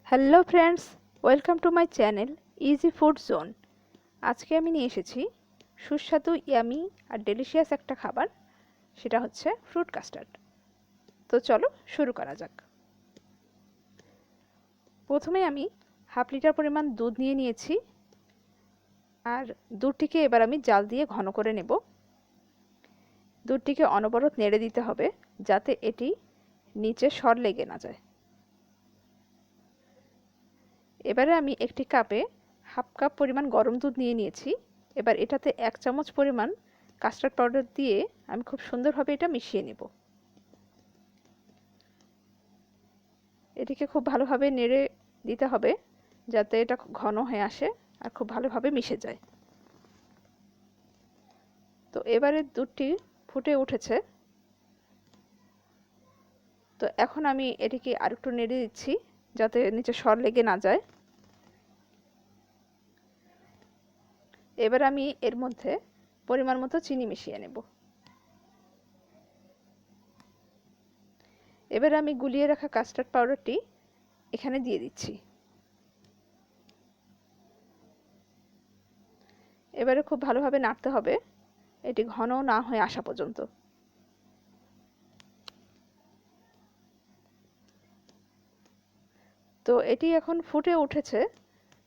Hello friends, welcome to my channel easy food zone. আজকে আমি নিয়ে এসেছি সুস্বাদু ইয়ামি আর ডেলিশিয়াস একটা খাবার, সেটা হচ্ছে ফ্রুট কাস্টার্ড। তো চলো শুরু করা যাক। প্রথমে আমি হাফ লিটার পরিমাণ দুধ নিয়ে নিয়েছি, আর দুধটিকে এবার আমি জাল দিয়ে ঘন করে নেব। দুধটিকে অনবরত নেড়ে দিতে হবে যাতে এটি নিচে সর লেগে না যায়। এবারে আমি একটি কাপে হাফ কাপ পরিমাণ গরম দুধ নিয়ে নিয়েছি। এবার এটাতে 1 চামচ পরিমাণ কাস্টার্ড পাউডার দিয়ে আমি খুব সুন্দরভাবে এটা মিশিয়ে নেব। এটিকে খুব ভালোভাবে নেড়ে দিতে হবে যাতে এটা ঘন হয়ে আসে আর খুব ভালোভাবে মিশে যায়। তো এবারে দুধটি ফুটে উঠেছে, তো এখন আমি এটিকে আরেকটু নেড়ে দিচ্ছি যাতে নিচে সর লেগে না যায়। এবার আমি এর মধ্যে পরিমাণ মতো চিনি মিশিয়ে নেব। এবার আমি গুলিয়ে রাখা কাস্টার্ড পাউডারটি এখানে দিয়ে দিচ্ছি। এবারে খুব ভালোভাবে নাড়তে হবে, এটি ঘন না হয়ে আসা পর্যন্ত। তো এটি এখন ফুটে উঠেছে,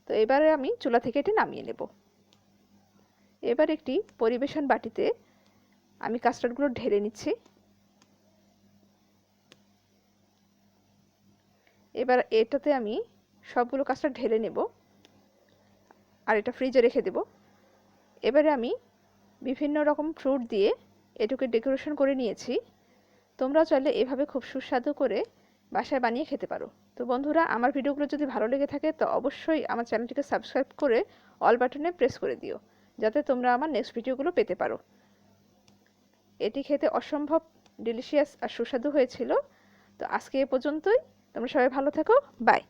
তো এবারে আমি চুলা থেকে এটি নামিয়ে নেব। এবার একটি পরিবেশন বাটিতে আমি কাস্টার্ডগুলো ঢেলে নিচ্ছি। এবার এটাতে আমি সবগুলো কাস্টার্ড ঢেলে নেব আর এটা ফ্রিজে রেখে দেব। এবারে আমি বিভিন্ন রকম ফ্রুট দিয়ে এটাকে ডেকোরেশন করে নিয়েছি। তোমরা চাইলে এভাবে খুব সুস্বাদু করে বাসায় বানিয়ে খেতে পারো। তো বন্ধুরা, আমার ভিডিওগুলো যদি ভালো লেগে থাকে তো অবশ্যই আমার চ্যানেলটিকে সাবস্ক্রাইব করে অল বাটনে প্রেস করে দিও যাতে তোমরা আমার নেক্সট ভিডিওগুলো পেতে পারো। এটি খেতে অসম্ভব ডিলিশিয়াস আর সুস্বাদু হয়েছিল। তো আজকে এ পর্যন্তই। তোমরা সবাই ভালো থেকো। বাই।